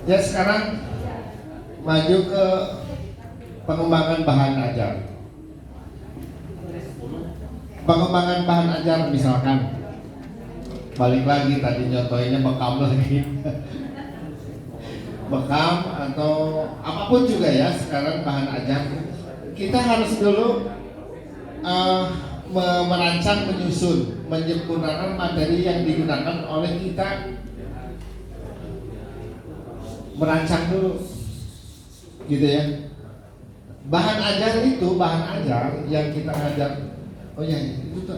Ya sekarang maju ke pengembangan bahan ajar. Pengembangan bahan ajar misalkan, balik lagi tadi contohnya bekam lagi. Bekam atau apapun juga ya sekarang bahan ajar. Kita harus dulu merancang, menyusun, menyempurnakan materi yang digunakan oleh kita. Merancang dulu gitu ya. Bahan ajar itu, bahan ajar yang kita ajar. Oh ya, itu tuh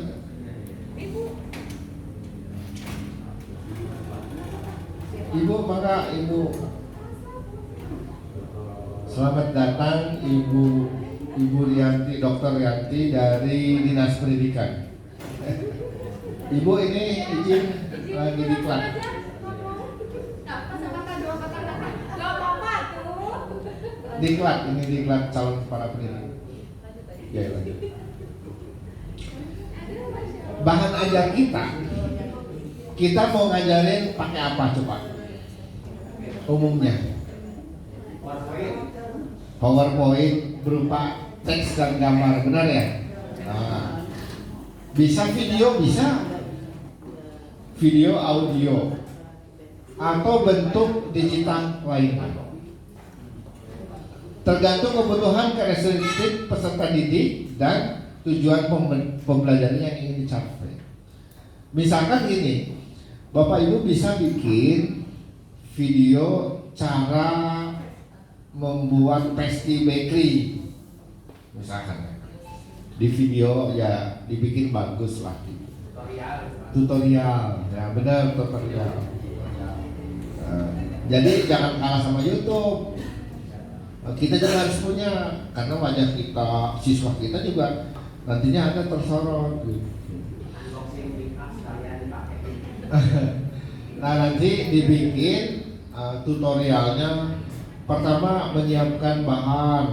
Ibu, maka Ibu selamat datang Ibu Rianti, Dr. Rianti dari Dinas Pendidikan. Ibu ini izin lagi diklat. Diklat, ini diklat calon kepala pendidik. Ya, lanjut. Bahan ajar kita mau ngajarin pakai apa coba? Umumnya PowerPoint berupa teks dan gambar, benar ya? Nah, bisa video, audio, atau bentuk digital lainnya. Tergantung kebutuhan karakteristik peserta didik dan tujuan pembelajaran yang ingin dicapai. Misalkan gini, Bapak Ibu bisa bikin video cara membuat pastry bakery, misalkan di video ya dibikin bagus lah gitu. Tutorial, ya benar tutorial. Jadi jangan kalah sama YouTube. Kita juga harus punya, karena wajah kita, siswa kita juga nantinya ada tersorot gitu. Nah nanti dibikin tutorialnya. Pertama menyiapkan bahan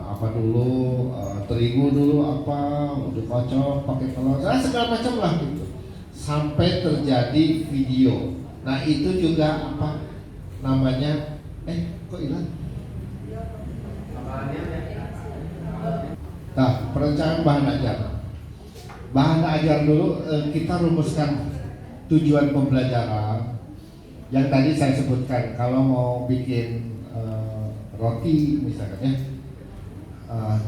apa dulu, terigu dulu apa, dikocok pakai telur, segala macam lah gitu, sampai terjadi video. Nah itu juga apa namanya? Kok hilang? Nah, perencanaan bahan ajar. Bahan ajar dulu kita rumuskan tujuan pembelajaran. Yang tadi saya sebutkan, kalau mau bikin roti misalkan ya,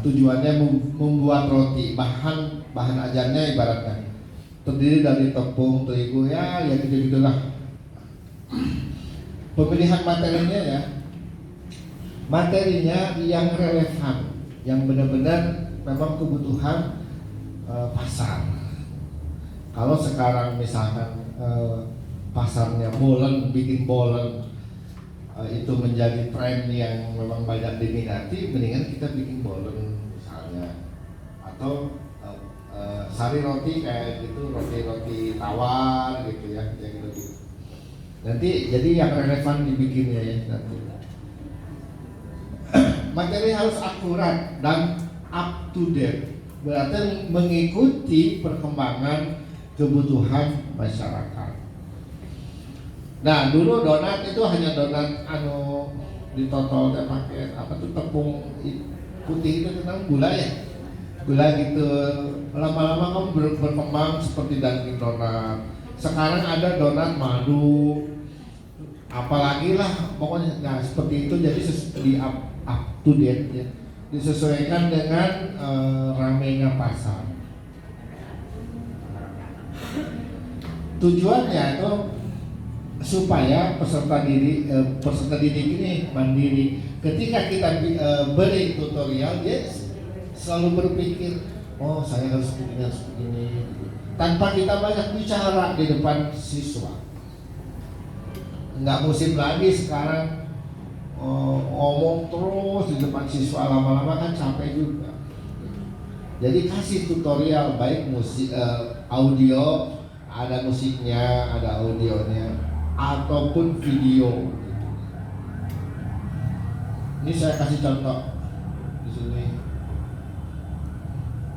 tujuannya membuat roti. Bahan ajarnya ibaratnya terdiri dari tepung, terigu, ya gitu-gitulah. Pemilihan materinya ya, materinya yang relevan, yang benar-benar memang kebutuhan pasar. Kalau sekarang misalkan pasarnya bolen, bikin bolen itu menjadi tren yang memang banyak diminati, mendingan kita bikin bolen misalnya, atau sari roti kayak gitu, roti tawar gitu ya, kayak gitu. Nanti jadi yang relevan dibikinnya ya nanti. Materi harus akurat dan up to date, berarti mengikuti perkembangan kebutuhan masyarakat. Nah dulu donat itu hanya donat ditotol dan pakai apa tuh tepung putih itu tentang gula ya, gula gitu. Lama-lama kamu berkembang seperti Dunkin Donat. Sekarang ada donat madu, apalagi lah pokoknya. Nah seperti itu, jadi di up to date ya, disesuaikan dengan ramainya pasar. Tujuannya itu supaya peserta didik ini mandiri. Ketika kita beri tutorial, dia selalu berpikir, oh saya harus begini, tanpa kita banyak bicara di depan siswa. Nggak musim lagi sekarang ngomong terus di depan siswa, lama-lama kan capek juga. Jadi kasih tutorial, baik musik, audio, ada musiknya, ada audionya, ataupun video. Ini saya kasih contoh di sini.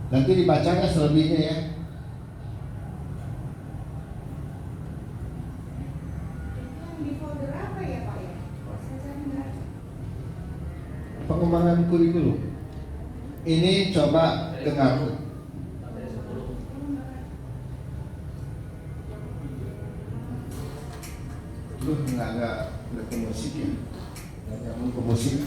Nanti dibacanya selebihnya ya. pengembangan kurikulum. Ini coba dengar. Nggak ke musik ya, nggak nyambung ke musik.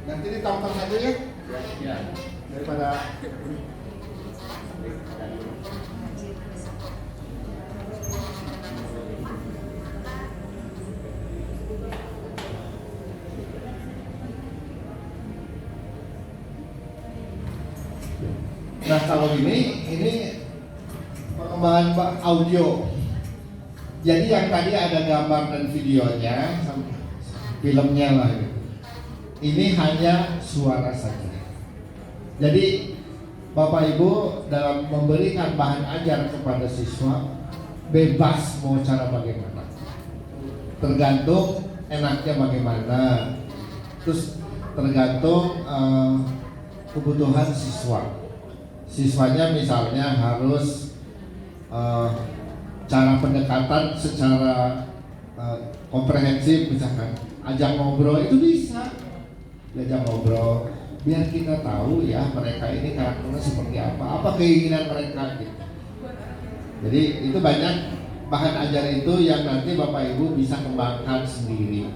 Nanti ditambah saja ya. Ya. Daripada nah kalau ini pengembangan audio. Jadi yang tadi ada gambar dan videonya, filmnya lah gitu. Ini hanya suara saja. Jadi Bapak Ibu dalam memberikan bahan ajar kepada siswa bebas mau cara bagaimana, tergantung enaknya bagaimana, terus tergantung kebutuhan siswa. Siswanya misalnya harus cara pendekatan secara komprehensif, misalkan ajak ngobrol, itu bisa diajak ngobrol biar kita tahu ya mereka ini karakternya seperti apa keinginan mereka gitu. Jadi itu banyak bahan ajar itu yang nanti Bapak Ibu bisa kembangkan sendiri,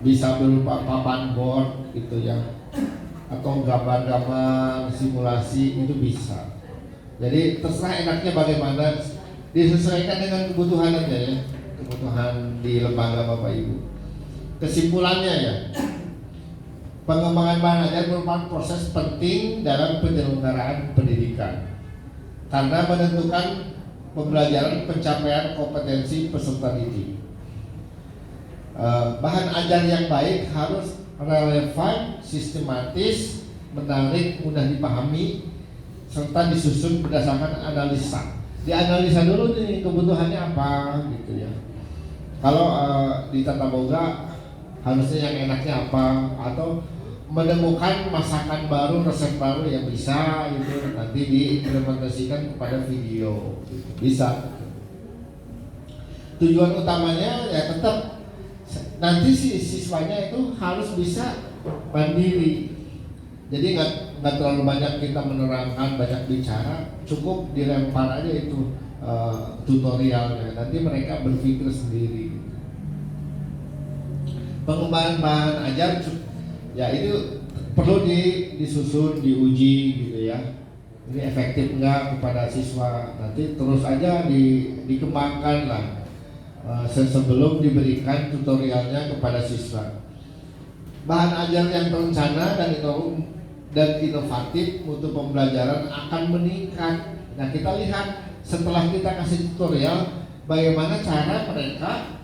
bisa berupa papan board gitu ya, atau gambar-gambar simulasi itu bisa. Jadi terserah enaknya bagaimana, disesuaikan dengan kebutuhan aja ya, kebutuhan di lembaga Bapak Ibu. Kesimpulannya ya, pengembangan bahan ajar merupakan proses penting dalam penyelenggaraan pendidikan karena menentukan pembelajaran pencapaian kompetensi peserta didik. Bahan ajar yang baik harus relevan, sistematis, menarik, mudah dipahami, serta disusun berdasarkan analisa. Dianalisa dulu nih kebutuhannya apa gitu ya. Kalau di tata boga harusnya yang enaknya apa, atau menemukan masakan baru, resep baru yang bisa gitu nanti diimplementasikan kepada video gitu. Bisa. Tujuan utamanya ya tetap nanti si siswanya itu harus bisa mandiri. Jadi nggak terlalu banyak kita menerangkan, banyak bicara, cukup dilempar aja itu tutorialnya. Nanti mereka berpikir sendiri. Pengembangan bahan ajar ya itu perlu disusun, diuji gitu ya. Ini efektif enggak kepada siswa, nanti terus aja dikembangkan lah sebelum diberikan tutorialnya kepada siswa. Bahan ajar yang terencana dan inovatif untuk pembelajaran akan meningkat. Nah kita lihat setelah kita kasih tutorial bagaimana cara mereka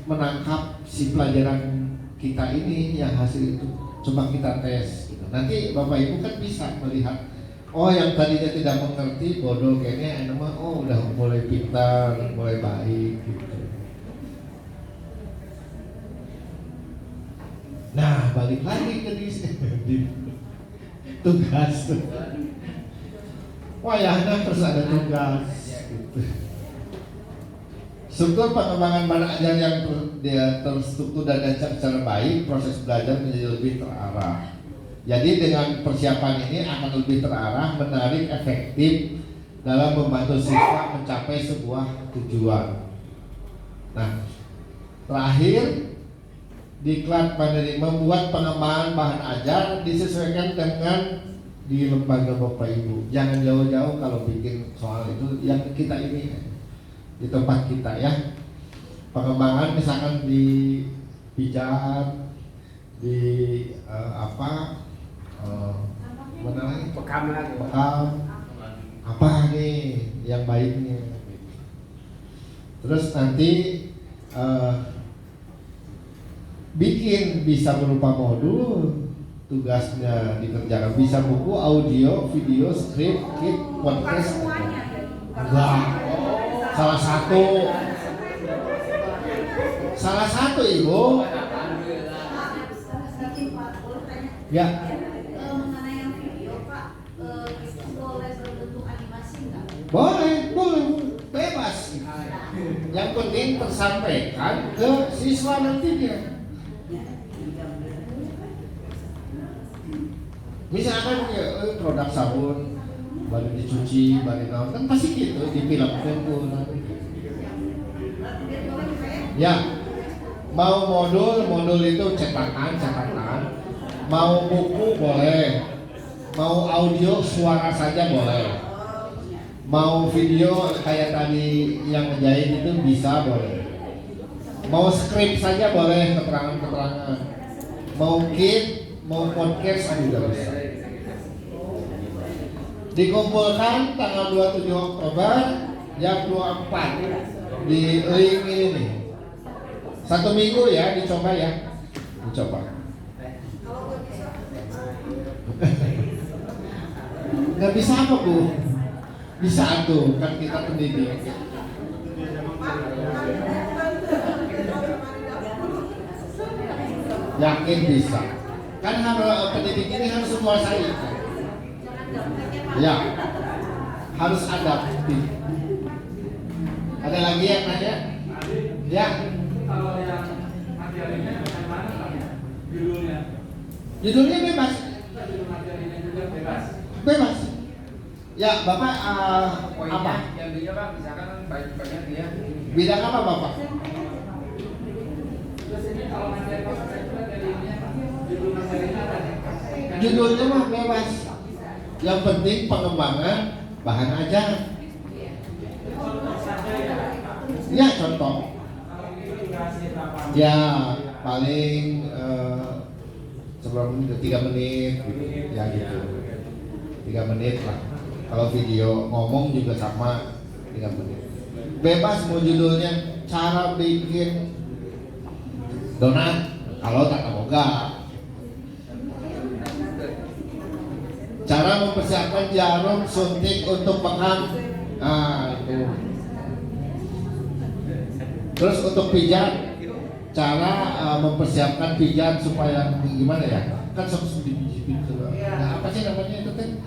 menangkap si pelajaran kita ini yang hasil itu, coba kita tes gitu. Nanti Bapak Ibu kan bisa melihat, oh yang tadinya tidak mengerti bodoh kayaknya enak, oh udah mulai pintar, mulai baik gitu. Nah balik lagi ke di tugas. Wah ya terus ada tugas gitu. Struktur pengembangan bahan ajar yang terstruktur dan secara baik, proses belajar menjadi lebih terarah. Jadi dengan persiapan ini akan lebih terarah, menarik, efektif dalam membantu siswa mencapai sebuah tujuan. Nah, terakhir diklat mandiri membuat pengembangan bahan ajar disesuaikan dengan di lembaga Bapak Ibu. Jangan jauh-jauh kalau bikin soal itu, yang kita ini di tempat kita ya. Pengembangan misalkan di pijat, di mana lagi? Bekam apa nih yang baiknya. Terus nanti bikin bisa berupa modul, tugasnya dikerjakan bisa buku, audio, video, skrip, kit, podcast. Enggak. Salah satu Ibu. Ya. Mengenai yang video Pak, boleh berbentuk animasi nggak? Boleh, bebas. Yang penting tersampaikan ke siswa nantinya. Misalkan ya, produk sabun, baru dicuci, baru naon, kan pasti gitu difilmkan tuh. Ya, mau modul itu cetakan, mau buku boleh, mau audio suara saja boleh, mau video kayak tadi yang ngejahit itu bisa boleh, mau skrip saja boleh, keterangan, mau kit, mau podcast juga bisa. Dikumpulkan tanggal 27 Oktober jam 24 di link ini nih. 1 minggu ya dicoba. Nggak bisa apa Bu? Bisa tuh, kan kita pendidik. Yakin bisa. Kan pendidik ini harus menguasai. Ya, harus adaptif. Ada lagi yang nanya? Ya. Kalau yang materialnya bagaimana judulnya? Judulnya bebas. Judul materialnya juga bebas. Bebas. Ya, Bapak apa? Yang dia Pak, misalkan banyak dia. Bidang apa Bapak? Terus ini kalau materi saya juga dari ini judul materinya apa? Judulnya mah bebas. Yang penting pengembangan bahan ajar. Ya, contoh. Ya, paling sebelum 3 menit gitu. Ya gitu. 3 menit lah. Kalau video ngomong juga sama 3 menit. Bebas mau judulnya cara bikin donat kalau tak boga. Cara mempersiapkan jarum suntik untuk bekam. Nah, itu. Terus untuk pijat, cara mempersiapkan pijat supaya gimana ya? Kan harus dibiji-biji. Nah, apa sih namanya itu teh?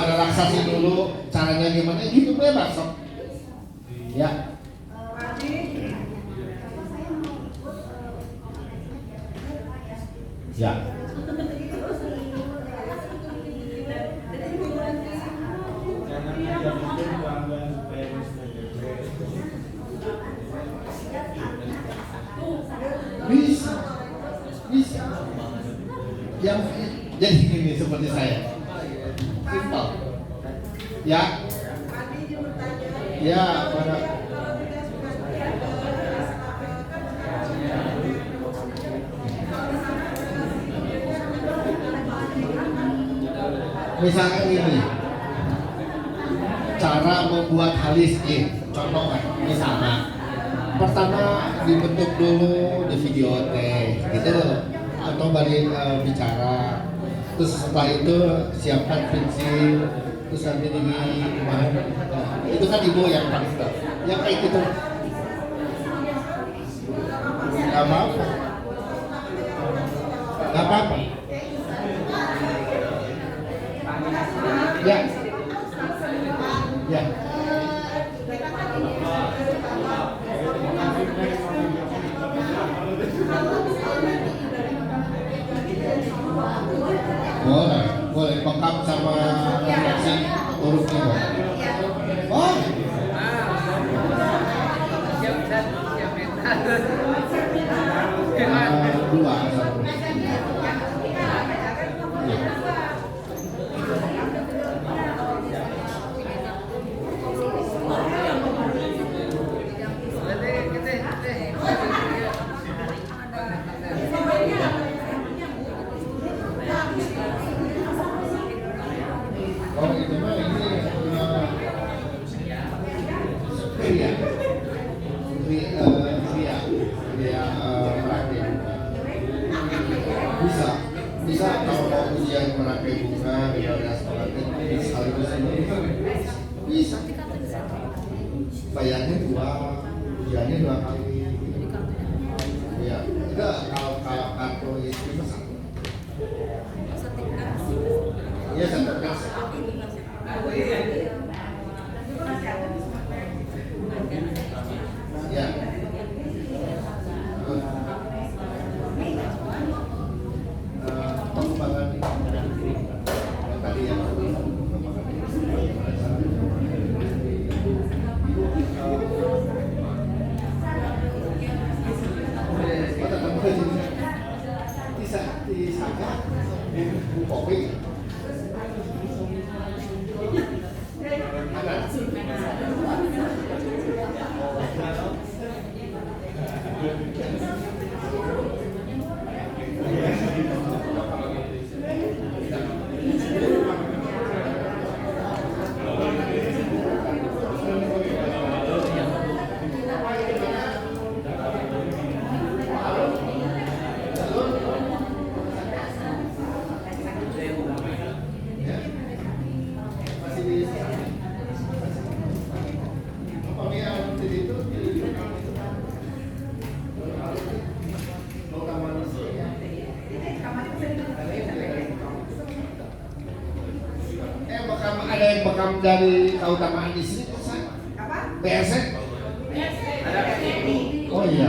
Relaksasi dulu. Caranya gimana? Gitu bebas sob. Ya. Ya. Bisa. Yang jadi gini seperti saya. Simpel. Ya. Ya, pada misalkan ini cara membuat halis contoh kan misalnya pertama dibentuk dulu di video gitu atau balik bicara terus setelah itu siapkan pensil terus nanti di itu kan ibu yang paling tahu yang kayak gitu nggak apa-apa ya boleh bengkak sama reaksi hurufnya oh dua itu mah ini bisa kalau mau ujian merapi bunga di sekolah sekaligus ini biasa terkenal. Ya. Pengembangan yang tadi yang kopi ada yang bekam dari keutamaan di sini Apa? BSN? Oh iya,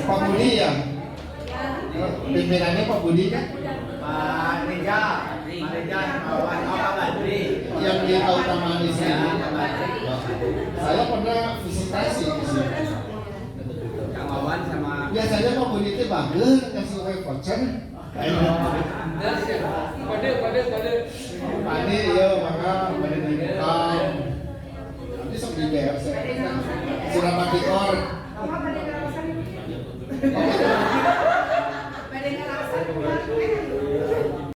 Pak Budi ya? Pimpinannya Pak Budi kan? Pak Reza kawan Yang di keutamaan di sini. Saya pernah visitasi di sini. Kang Wawan sama Biasanya Pak Budi itu bagus ngasih voucher. Kode. Pani ya maka pada dibekam. Nanti sok di BSN. Sudah pakai or.